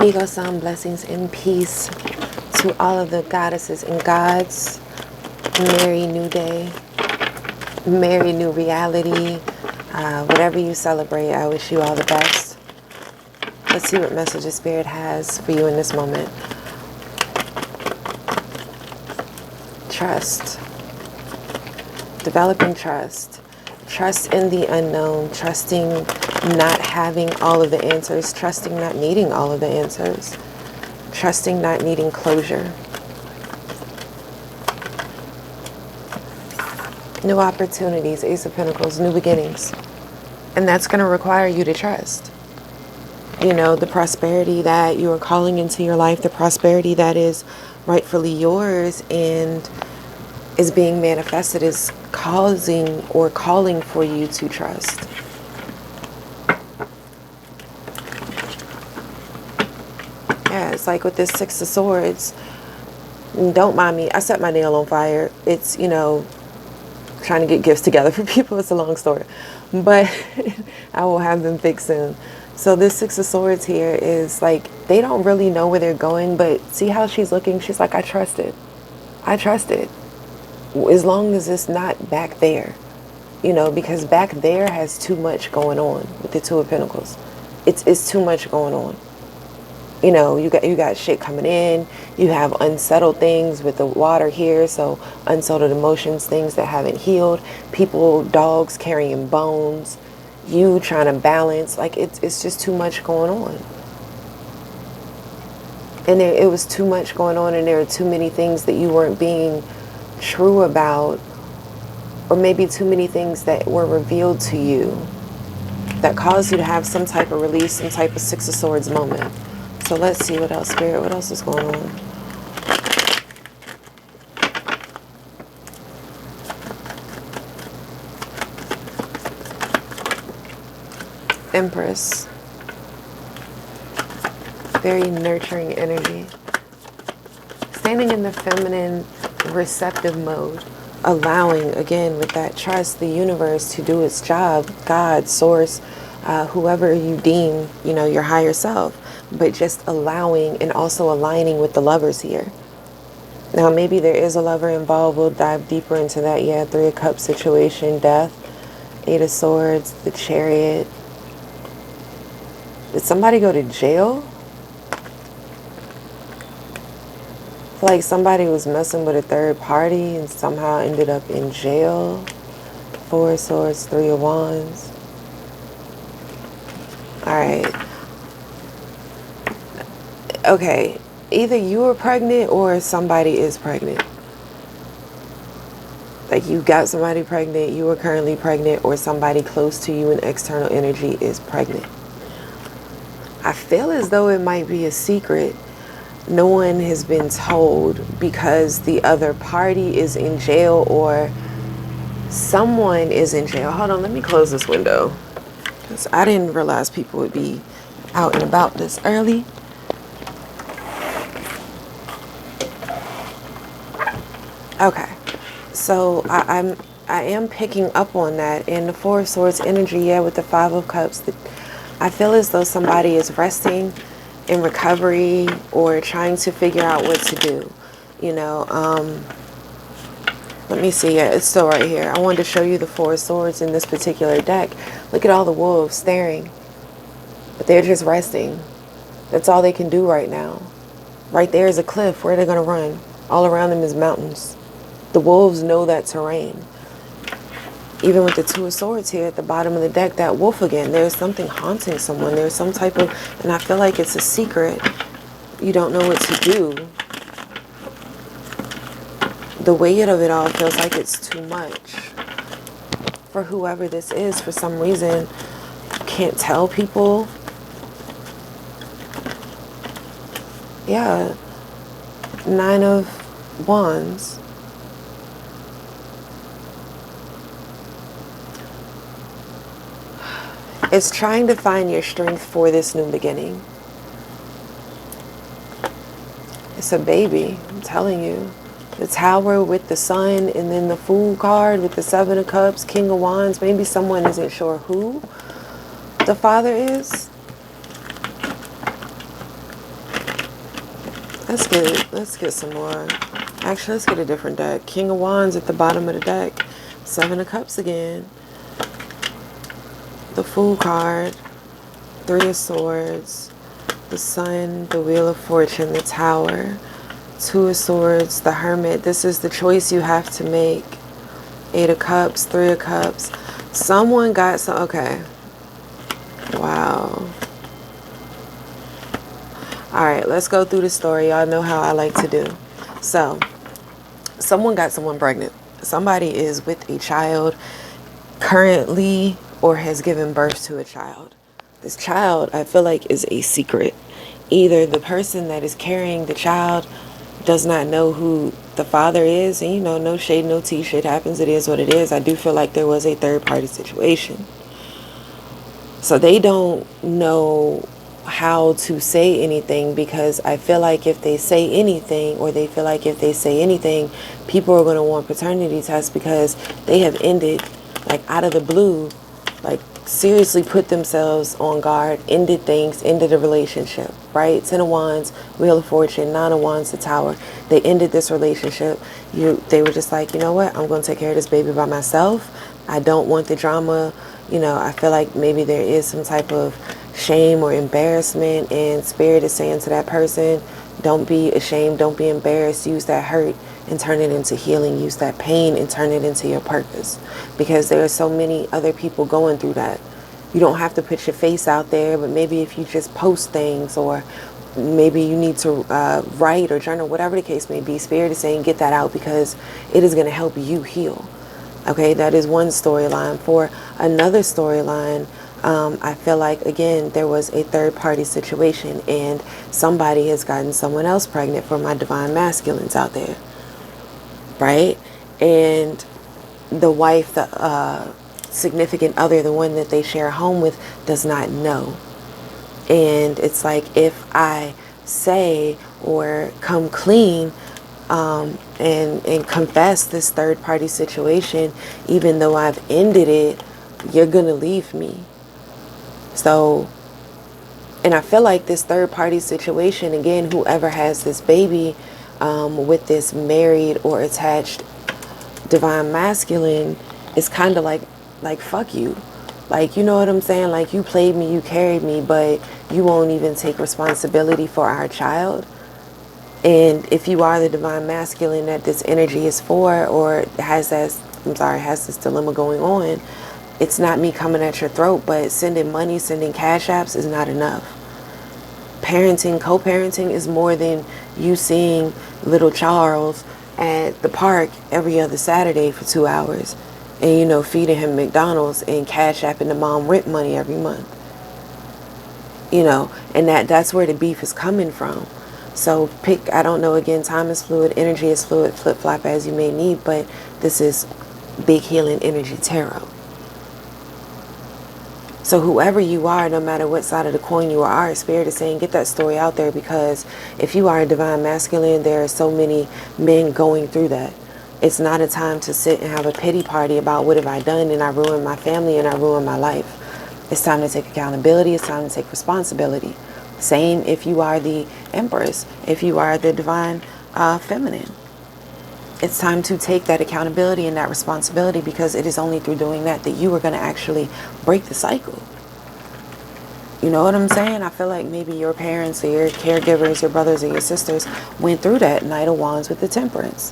Ego sound blessings and peace to all of the goddesses and gods. Merry new day, merry new reality. Whatever you celebrate, I wish you all the best. Let's see what message the Spirit has for you in this moment. Trust. Developing trust. Trust in the unknown. Trusting not having all of the answers. Trusting not needing all of the answers. Trusting not needing closure. New opportunities, Ace of Pentacles, new beginnings. And that's going to require you to trust. You know, the prosperity that you are calling into your life, the prosperity that is rightfully yours and is being manifested, is causing or calling for you to trust. Yeah, it's like with this Six of Swords. Don't mind me, I set my nail on fire. It's, you know, trying to get gifts together for people. It's a long story, but I will have them fixed soon. So this Six of Swords here is like, they don't really know where they're going, but see how she's looking? She's like, I trust it. I trust it. As long as it's not back there, you know, because back there has too much going on with the Two of Pentacles. It's too much going on. You know, you got shit coming in. You have unsettled things with the water here. So unsettled emotions, things that haven't healed. People, dogs carrying bones. You trying to balance. Like it's just too much going on. And it was too much going on, and there are too many things that you weren't being true about, or maybe too many things that were revealed to you that caused you to have some type of release, some type of Six of Swords moment. So let's see what else, Spirit, what else is going on? Empress. Very nurturing energy. Standing in the feminine, receptive mode. Allowing, again, with that trust, the universe to do its job. God, source, whoever you deem, you know, your higher self. But just allowing and also aligning with the lovers here. Now, maybe there is a lover involved. We'll dive deeper into that. Yeah, Three of Cups situation, death, Eight of Swords, the Chariot. Did somebody go to jail? I feel like somebody was messing with a third party and somehow ended up in jail. Four of Swords, Three of Wands. All right. Okay, either you are pregnant or somebody is pregnant. Like you got somebody pregnant, you are currently pregnant, or somebody close to you in external energy is pregnant. I feel as though it might be a secret. No one has been told because the other party is in jail or someone is in jail. Hold on, let me close this window, because I didn't realize people would be out and about this early. Okay, so I am picking up on that in the Four of Swords energy. Yeah, with the Five of Cups, I feel as though somebody is resting in recovery or trying to figure out what to do. You know, let me see. Yeah, it's still right here. I wanted to show you the Four of Swords in this particular deck. Look at all the wolves staring, but they're just resting. That's all they can do right now. Right there is a cliff. Where are they going to run? All around them is mountains. The wolves know that terrain. Even with the Two of Swords here at the bottom of the deck, that wolf again, there's something haunting someone. There's some type of, and I feel like it's a secret. You don't know what to do. The weight of it all feels like it's too much. For whoever this is, for some reason, can't tell people. Yeah. Nine of Wands. It's trying to find your strength for this new beginning. It's a baby, I'm telling you. The Tower with the Sun, and then the Fool card with the Seven of Cups, King of Wands. Maybe someone isn't sure who the father is. Let's get some more. Actually, let's get a different deck. King of Wands at the bottom of the deck. Seven of Cups again. The Fool card. Three of Swords. The Sun. The Wheel of Fortune. The Tower. Two of Swords. The Hermit. This is the choice you have to make. Eight of Cups. Three of Cups. Someone got some. Okay. Wow. Alright, let's go through the story. Y'all know how I like to do. So, someone got someone pregnant. Somebody is with a child currently or has given birth to a child. This child, I feel like, is a secret. Either the person that is carrying the child does not know who the father is, and you know, no shade, no tea, shit happens, it is what it is. I do feel like there was a third party situation. So they don't know how to say anything, because I feel like if they say anything, or they feel like if they say anything, people are going to want paternity tests, because they have ended, like out of the blue, like seriously put themselves on guard, ended things, ended a relationship, right? Ten of Wands, Wheel of Fortune, Nine of Wands, the Tower. They ended this relationship. They were just like, you know what? I'm going to take care of this baby by myself. I don't want the drama. You know, I feel like maybe there is some type of shame or embarrassment, and Spirit is saying to that person, don't be ashamed, don't be embarrassed. Use that hurt and turn it into healing. Use that pain and turn it into your purpose, because there are so many other people going through that. You don't have to put your face out there, but maybe if you just post things, or maybe you need to write or journal, whatever the case may be, Spirit is saying get that out, because it is going to help you heal. Okay, that is one storyline. For another storyline, I feel like, again, there was a third party situation, and somebody has gotten someone else pregnant, for my divine masculines out there, right? And the wife, the significant other, the one that they share a home with, does not know. And it's like, if I say or come clean, and confess this third party situation, even though I've ended it, you're gonna leave me. So, and I feel like this third party situation, again, whoever has this baby with this married or attached divine masculine, is kind of like fuck you. Like, you know what I'm saying? Like, you played me, you carried me, but you won't even take responsibility for our child. And if you are the divine masculine that this energy is for, or has this dilemma going on, it's not me coming at your throat, but sending money, sending cash apps is not enough. Parenting, co-parenting is more than you seeing little Charles at the park every other Saturday for 2 hours, and, you know, feeding him McDonald's and cash apping the mom rent money every month. You know, and that's where the beef is coming from. So I don't know, again, time is fluid, energy is fluid, flip-flop as you may need, but this is big healing energy tarot. So whoever you are, no matter what side of the coin you are, Spirit is saying get that story out there, because if you are a divine masculine, there are so many men going through that. It's not a time to sit and have a pity party about what have I done, and I ruined my family and I ruined my life. It's time to take accountability. It's time to take responsibility. Same if you are the Empress, if you are the divine feminine. It's time to take that accountability and that responsibility, because it is only through doing that that you are going to actually break the cycle. You know what I'm saying? I feel like maybe your parents or your caregivers, your brothers or your sisters went through that. Knight of Wands with the Temperance.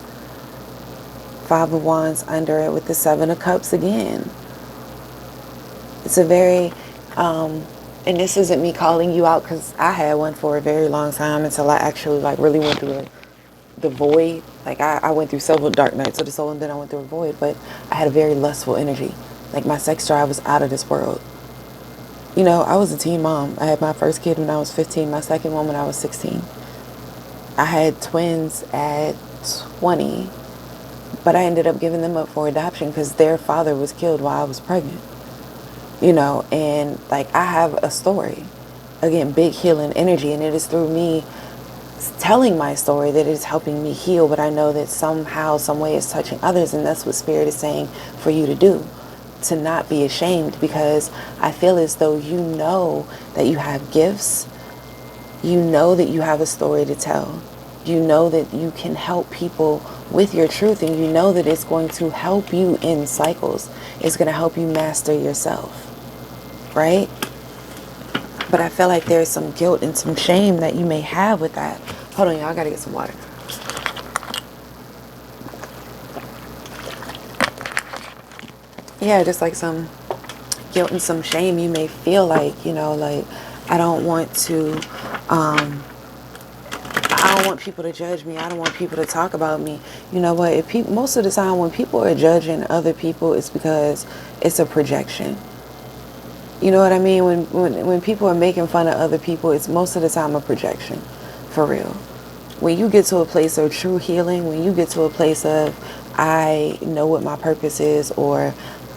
Five of Wands under it with the Seven of Cups again. It's a very... and this isn't me calling you out, because I had one for a very long time until I actually like really went through the void. Like I went through several dark nights of the soul, and then I went through a void, but I had a very lustful energy. Like my sex drive was out of this world. You know, I was a teen mom. I had my first kid when I was 15, my second one when I was 16. I had twins at 20, but I ended up giving them up for adoption because their father was killed while I was pregnant. You know, and like I have a story, again, big healing energy, and it is through me telling my story that it is helping me heal. But I know that somehow, some way, it's touching others, and that's what Spirit is saying for you to do, to not be ashamed, because I feel as though you know that you have gifts, you know that you have a story to tell, You know that you can help people with your truth, and you know that it's going to help you in cycles. It's going to help you master yourself, right? But I feel like there's some guilt and some shame that you may have with that. Hold on, y'all. I got to get some water. Yeah, just like some guilt and some shame you may feel like, you know, like, I don't want to, I don't want people to judge me. I don't want people to talk about me. You know what? If people, most of the time when people are judging other people, it's because it's a projection. You know what I mean? When people are making fun of other people, it's most of the time a projection, for real. When you get to a place of true healing, when you get to a place of, I know what my purpose is, or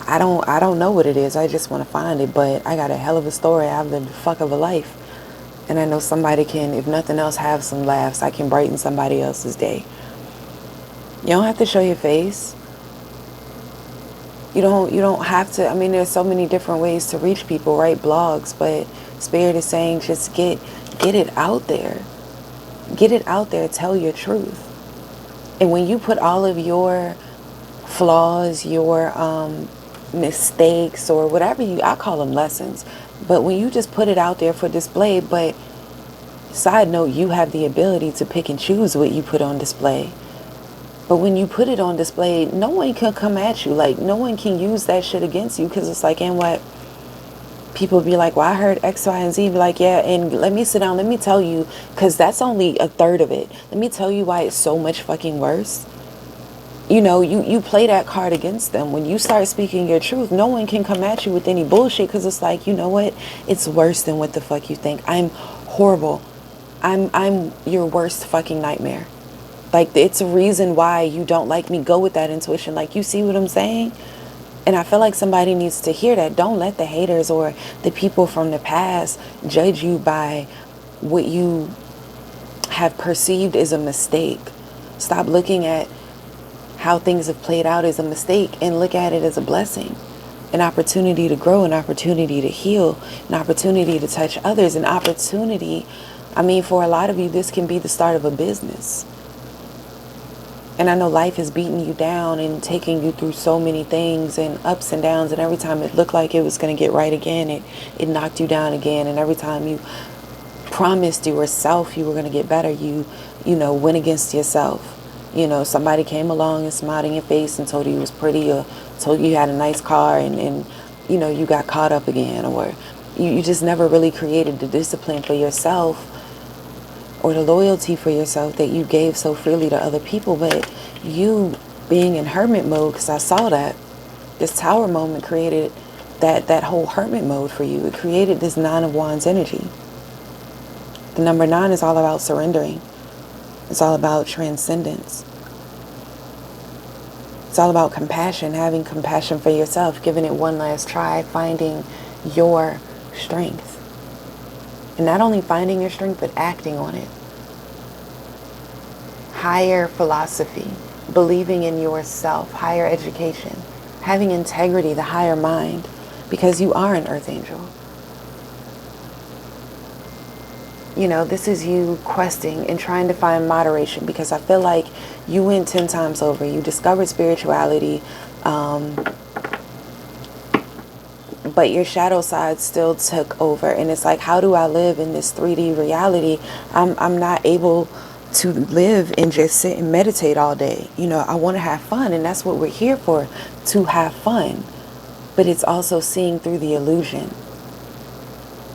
I don't know what it is, I just want to find it, but I got a hell of a story, I have the fuck of a life. And I know somebody can, if nothing else, have some laughs. I can brighten somebody else's day. You don't have to show your face. You don't have to. I mean, there's so many different ways to reach people, right? Blogs, but Spirit is saying just get it out there. Get it out there. Tell your truth. And when you put all of your flaws, your mistakes, or whatever I call them lessons, but when you just put it out there for display, but side note, you have the ability to pick and choose what you put on display. But when you put it on display, no one can come at you. Like, no one can use that shit against you, because it's like, and what? People be like, well, I heard X, Y, and Z. Be like, yeah, and let me sit down. Let me tell you, because that's only a third of it. Let me tell you why it's so much fucking worse. You know, you play that card against them. When you start speaking your truth, no one can come at you with any bullshit, because it's like, you know what? It's worse than what the fuck you think. I'm horrible. I'm your worst fucking nightmare. Like, it's a reason why you don't like me. Go with that intuition. Like, you see what I'm saying? And I feel like somebody needs to hear that. Don't let the haters or the people from the past judge you by what you have perceived as a mistake. Stop looking at how things have played out as a mistake and look at it as a blessing. An opportunity to grow, an opportunity to heal, an opportunity to touch others, an opportunity. I mean, for a lot of you, this can be the start of a business. And I know life has beaten you down and taken you through so many things and ups and downs. And every time it looked like it was going to get right again, it knocked you down again. And every time you promised yourself you were going to get better, you went against yourself. You know, somebody came along and smiled in your face and told you was pretty, or told you had a nice car, and you got caught up again. Or you just never really created the discipline for yourself, or the loyalty for yourself that you gave so freely to other people. But you being in hermit mode, because I saw that, this tower moment created that whole hermit mode for you. It created this 9 of Wands energy. The number 9 is all about surrendering. It's all about transcendence. It's all about compassion, having compassion for yourself, giving it one last try, finding your strength. And not only finding your strength, but acting on it. Higher philosophy, believing in yourself, higher education, having integrity, the higher mind, because you are an earth angel. You know, this is you questing and trying to find moderation, because I feel like you went 10 times over. You discovered spirituality, but your shadow side still took over. And it's like, how do I live in this 3D reality? I'm not able to live and just sit and meditate all day. You know, I want to have fun, and that's what we're here for, to have fun. But it's also seeing through the illusion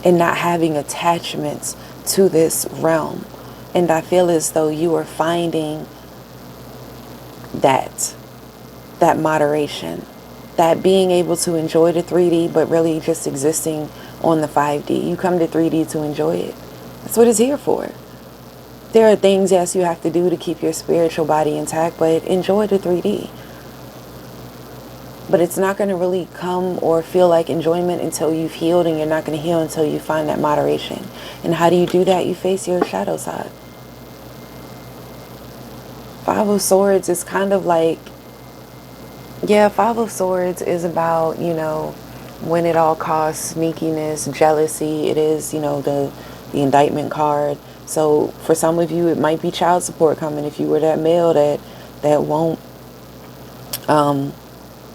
and not having attachments to this realm. And I feel as though you are finding that moderation, that being able to enjoy the 3D, but really just existing on the 5D. You come to 3D to enjoy it. That's what it's here for. There are things, yes, you have to do to keep your spiritual body intact, but enjoy the 3D. But it's not going to really come or feel like enjoyment until you've healed, and you're not going to heal until you find that moderation. And how do you do that? You face your shadow side. 5 of Swords is kind of like, yeah, 5 of Swords is about, when it all costs, sneakiness, jealousy. It is, the indictment card. So for some of you, it might be child support coming. If you were that male that won't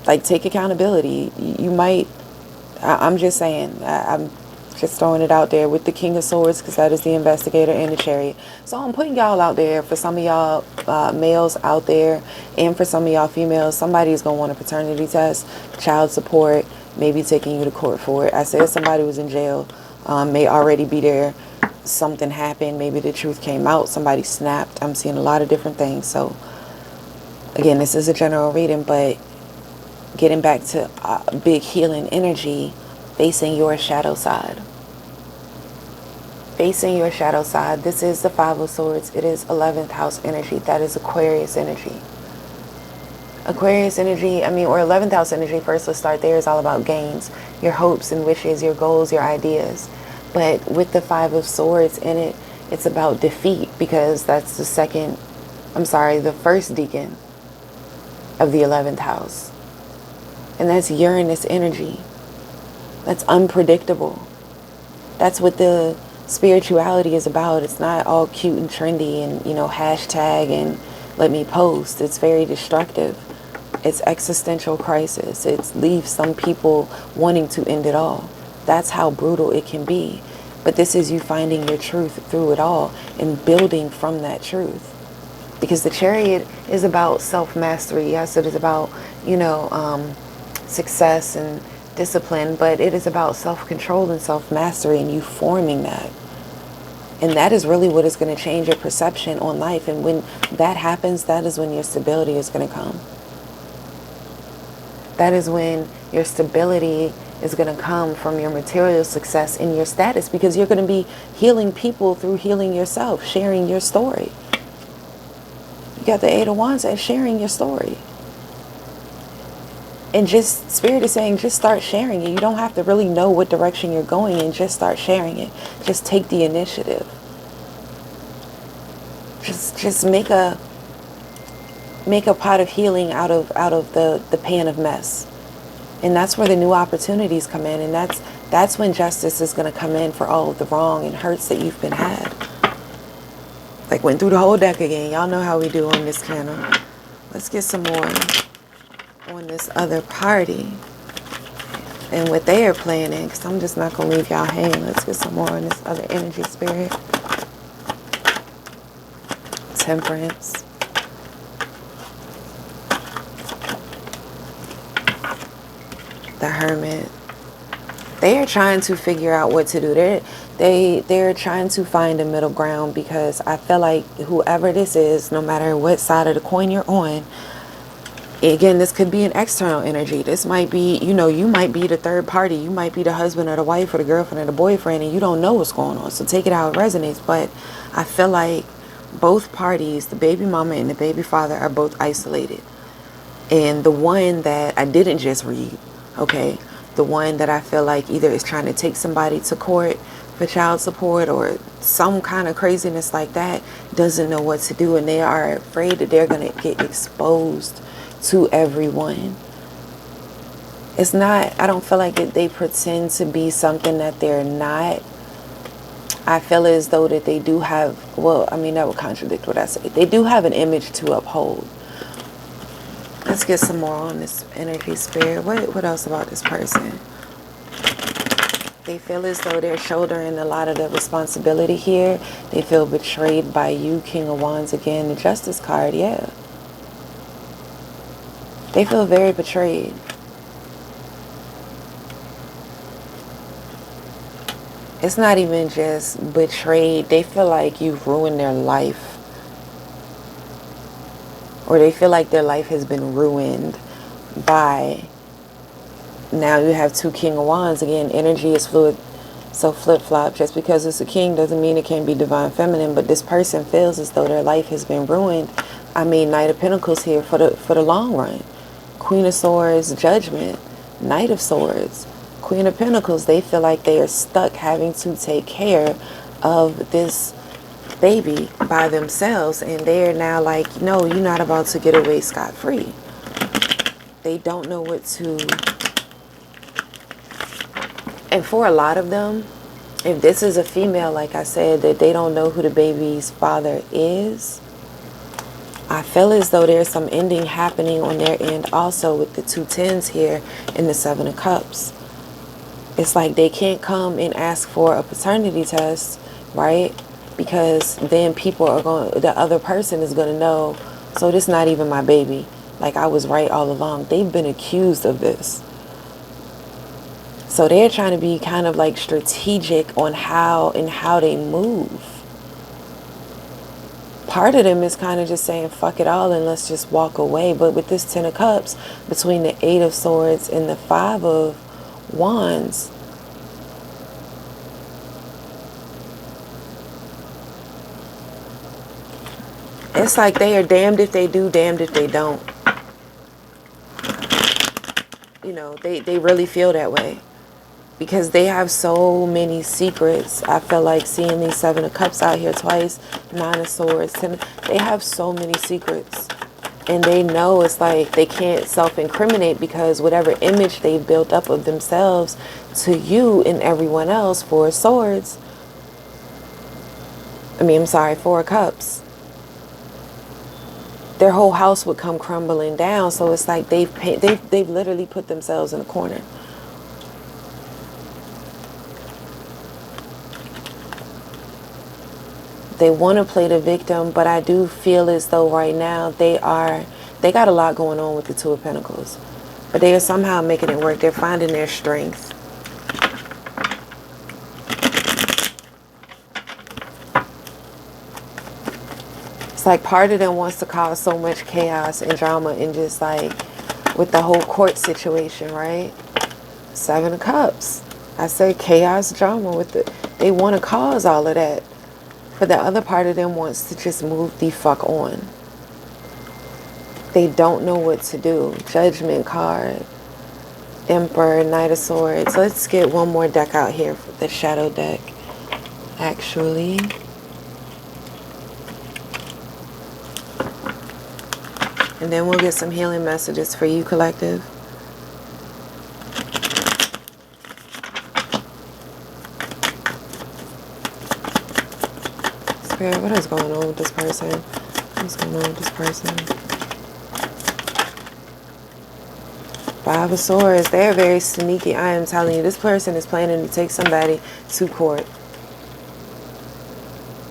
like take accountability, you might. I'm just saying. I'm just throwing it out there with the King of Swords, because that is the investigator and the Chariot. So I'm putting y'all out there. For some of y'all males out there, and for some of y'all females, somebody's going to want a paternity test, child support, maybe taking you to court for it. I said somebody was in jail, may already be there. Something happened. Maybe the truth came out. Somebody snapped. I'm seeing a lot of different things. So again, this is a general reading, but getting back to big healing energy, facing your shadow side. Facing your shadow side. This is the Five of Swords. It is 11th house energy. That is Aquarius energy. Aquarius energy, or 11th house energy, first let's start there, is all about gains, your hopes and wishes, your goals, your ideas. But with the Five of Swords in it, it's about defeat, because that's the first decan of the 11th house. And that's Uranus energy. That's unpredictable. That's what the spirituality is about. It's not all cute and trendy and, hashtag and let me post. It's very destructive. It's existential crisis. It leaves some people wanting to end it all. That's how brutal it can be. But this is you finding your truth through it all and building from that truth. Because the Chariot is about self-mastery. Yes, it is about, success and discipline, but it is about self-control and self-mastery, and you forming that. And that is really what is going to change your perception on life. And when that happens, that is when your stability is going to come. That is when your stability is going to come from your material success and your status, because you're going to be healing people through healing yourself, sharing your story. You got the Eight of Wands and sharing your story. And just, Spirit is saying, just start sharing it. You don't have to really know what direction you're going in. Just start sharing it. Just take the initiative. Just make a pot of healing out of the pan of mess. And that's where the new opportunities come in. And that's when justice is going to come in for all of the wrong and hurts that you've been had. Like, went through the whole deck again. Y'all know how we do on this channel. Let's get some more on this other party and what they are playing in, because I'm just not going to leave y'all hanging. Let's get some more on this other energy, Spirit. Temperance. The Hermit. They are trying to figure out what to do. They're trying to find a middle ground, because I feel like whoever this is, no matter what side of the coin you're on, again, this could be an external energy. This might be, you might be the third party. You might be the husband or the wife or the girlfriend or the boyfriend, and you don't know what's going on. So take it how it resonates. But I feel like both parties, the baby mama and the baby father, are both isolated. And the one that I didn't just read, okay, the one that I feel like either is trying to take somebody to court for child support or some kind of craziness like that, doesn't know what to do, and they are afraid that they're going to get exposed to everyone. It's not, I don't feel like they pretend to be something that they're not. I feel as though that they do have, that would contradict what I say. They do have an image to uphold. Let's get some more on this energy, Spirit. What else about this person? They feel as though they're shouldering a lot of the responsibility here. They feel betrayed by you, King of Wands again. The Justice card, yeah. They feel very betrayed. It's not even just betrayed. They feel like you've ruined their life. Or they feel like their life has been ruined by... Now you have two King of Wands. Again, energy is fluid. So flip-flop. Just because it's a king doesn't mean it can't be divine feminine. But this person feels as though their life has been ruined. Knight of Pentacles here for the long run. Queen of Swords, Judgment, Knight of Swords, Queen of Pentacles. They feel like they are stuck having to take care of this baby by themselves, and they're now like, no, you're not about to get away scot-free. They don't know what to... And for a lot of them, If this is a female, like I said, that they don't know who the baby's father is, I feel as though there's some ending happening on their end also with the 2 10s here in the 7 of Cups. It's like they can't come and ask for a paternity test, right? Because then the other person is going to know, so this not even my baby. Like, I was right all along. They've been accused of this. So they're trying to be kind of like strategic on how they move. Part of them is kind of just saying, fuck it all and let's just walk away. But with this 10 of Cups, between the 8 of Swords and the 5 of Wands, it's like they are damned if they do, damned if they don't. You know, they really feel that way. Because they have so many secrets. I feel like seeing these 7 of Cups out here twice, 9 of Swords, 10, they have so many secrets. And they know it's like they can't self-incriminate because whatever image they've built up of themselves to you and everyone else, 4 of Cups. Their whole house would come crumbling down. So it's like they've literally put themselves in a corner. They want to play the victim, but I do feel as though right now they got a lot going on with the 2 of Pentacles. But they are somehow making it work. They're finding their strength. It's like part of them wants to cause so much chaos and drama and just like with the whole court situation, right? 7 of Cups. I say chaos, drama with it. They want to cause all of that. But the other part of them wants to just move the fuck on. They don't know what to do. Judgment card. Emperor, Knight of Swords. Let's get one more deck out here. The shadow deck. Actually. And then we'll get some healing messages for you, collective. Spirit, what is going on with this person? What's going on with this person? 5 of Swords. They're very sneaky. I am telling you, this person is planning to take somebody to court.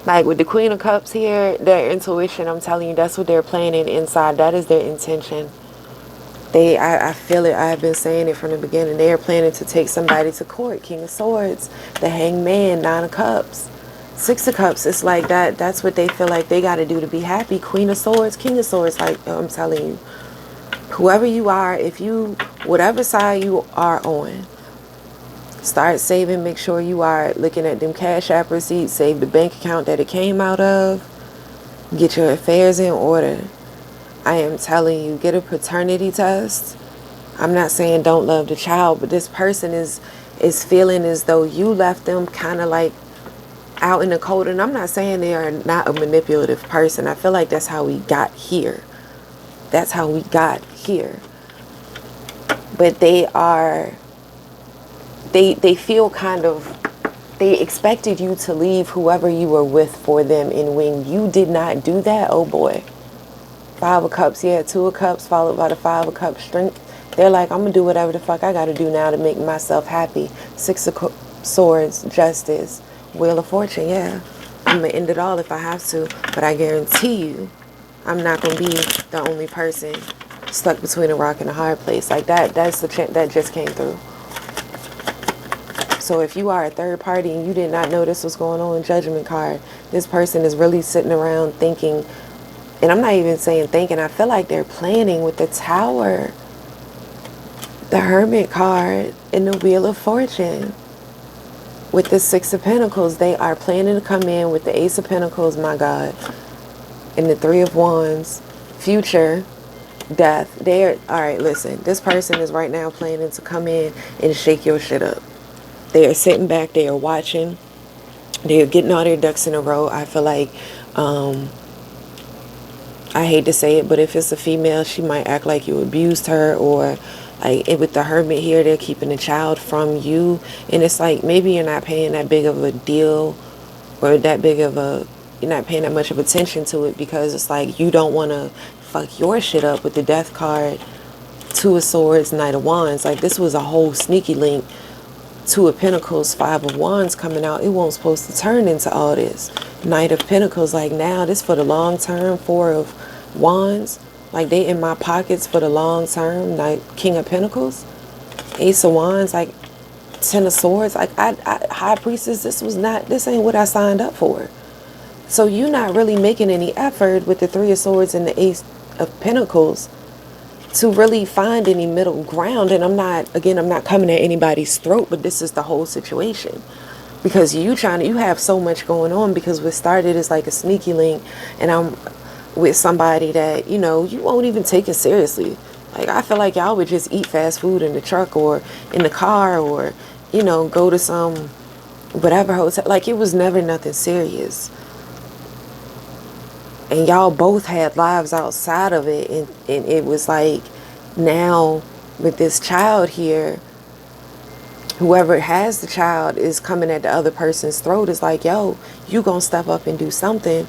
Like with the Queen of Cups here, their intuition, I'm telling you, that's what they're planning inside. That is their intention. I feel it. I have been saying it from the beginning. They are planning to take somebody to court. King of Swords, the Hanged Man, 9 of Cups. 6 of Cups, it's like that. That's what they feel like they got to do to be happy. Queen of Swords, King of Swords, like I'm telling you. Whoever you are, whatever side you are on, start saving. Make sure you are looking at them Cash App receipts. Save the bank account that it came out of. Get your affairs in order. I am telling you, get a paternity test. I'm not saying don't love the child, but this person is feeling as though you left them kind of like out in the cold. And I'm not saying they are not a manipulative person. I feel like that's how we got here. That's how we got here. But they feel kind of, they expected you to leave whoever you were with for them. And when you did not do that, oh boy. 5 of Cups, yeah, 2 of Cups followed by the 5 of Cups strength. They're like, I'm going to do whatever the fuck I got to do now to make myself happy. 6 of Swords, Justice, Wheel of Fortune, yeah. I'm going to end it all if I have to. But I guarantee you, I'm not going to be the only person stuck between a rock and a hard place. Like that's the chant that just came through. So if you are a third party and you did not know this was going on, Judgment card, this person is really sitting around thinking, and I'm not even saying thinking, I feel like they're planning with the Tower, the Hermit card, and the Wheel of Fortune. With the 6 of Pentacles, they are planning to come in with the Ace of Pentacles, my God, and the 3 of Wands, future, death. They're, all right, listen, this person is right now planning to come in and shake your shit up. They are sitting back, they are watching, they are getting all their ducks in a row. I feel like, I hate to say it, but if it's a female, she might act like you abused her, or Like with the Hermit here, they're keeping the child from you. And it's like maybe you're not paying that big of a deal, or that big of a, you're not paying that much of attention to it, because it's like you don't want to fuck your shit up with the Death card, Two of Swords, Knight of Wands. Like this was a whole sneaky link. Two of Pentacles, Five of Wands coming out. It wasn't supposed to turn into all this. Knight of Pentacles, like now this for the long term. Four of Wands, like they in my pockets for the long term. Like King of Pentacles, Ace of Wands, like Ten of Swords. Like I High Priestess, this ain't what I signed up for. So you're not really making any effort with the Three of Swords and the Ace of Pentacles to really find any middle ground. And I'm not coming at anybody's throat, but this is the whole situation. Because you have so much going on, because what started as like a sneaky link, and I'm with somebody that, you know, you won't even take it seriously. Like I feel like y'all would just eat fast food in the truck or in the car, or, you know, go to some whatever hotel. Like it was never nothing serious. And y'all both had lives outside of it, and it was like, now with this child here, whoever has the child is coming at the other person's throat. Is like, yo, you gonna step up and do something.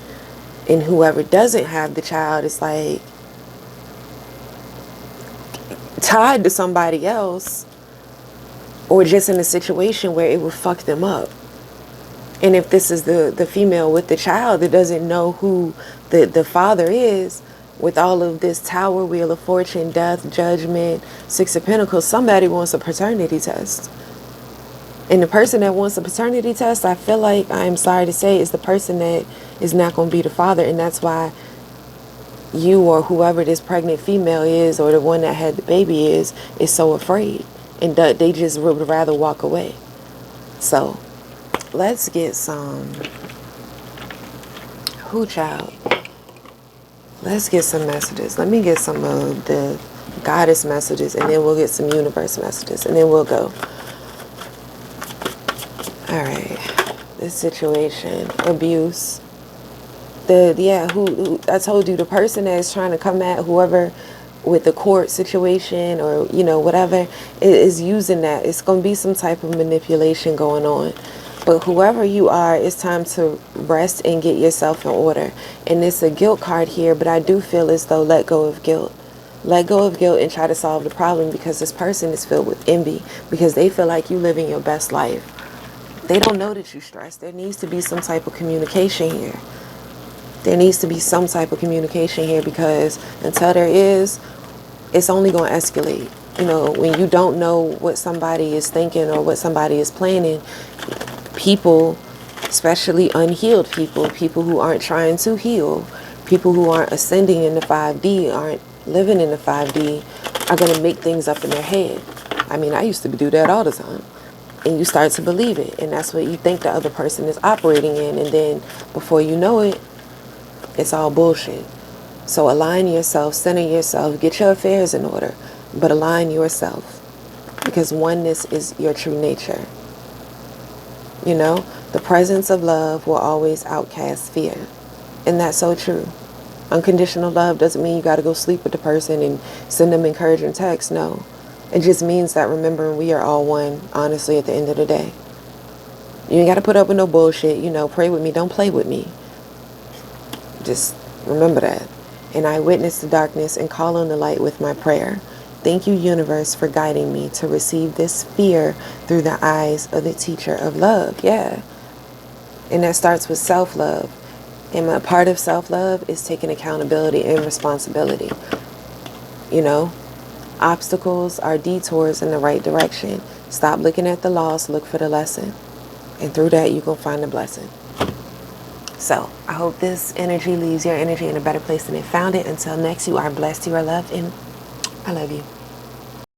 And whoever doesn't have the child is like tied to somebody else, or just in a situation where it would fuck them up. And if this is the female with the child that doesn't know who the father is, with all of this Tower, Wheel of Fortune, Death, Judgment, Six of Pentacles, somebody wants a paternity test. And the person that wants a paternity test, I feel like, I'm sorry to say, is the person that is not going to be the father. And that's why you, or whoever this pregnant female is, or the one that had the baby is so afraid. And they just would rather walk away. So let's get some, who child? Let's get some messages. Let me get some of the goddess messages, and then we'll get some universe messages, and then we'll go. All right. This situation, abuse. Who I told you, the person that is trying to come at whoever with the court situation, or, you know, whatever, is using that. It's going to be some type of manipulation going on. But whoever you are, it's time to rest and get yourself in order. And it's a guilt card here, but I do feel as though let go of guilt. Let go of guilt and try to solve the problem, because this person is filled with envy, because they feel like you living your best life. They don't know that you're stressed. There needs to be some type of communication here. There needs to be some type of communication here, because until there is, it's only going to escalate. You know, when you don't know what somebody is thinking or what somebody is planning, people, especially unhealed people who aren't trying to heal, people who aren't ascending in the 5D, aren't living in the 5D, are going to make things up in their head. I mean, I used to do that all the time. And you start to believe it. And that's what you think the other person is operating in. And then before you know it, it's all bullshit. So align yourself, center yourself, get your affairs in order. But align yourself. Because oneness is your true nature. You know, the presence of love will always outcast fear. And that's so true. Unconditional love doesn't mean you got to go sleep with the person and send them encouraging texts. No. It just means that remembering we are all one, honestly, at the end of the day. You ain't got to put up with no bullshit. You know, pray with me, don't play with me. Just remember that. And I witness the darkness and call on the light with my prayer. Thank you, universe, for guiding me to receive this fear through the eyes of the teacher of love. Yeah. And that starts with self-love. And a part of self-love is taking accountability and responsibility. You know, obstacles are detours in the right direction. Stop looking at the loss, look for the lesson. And through that, you're going to find the blessing. So I hope this energy leaves your energy in a better place than it found it. Until next, you are blessed, you are loved, and I love you.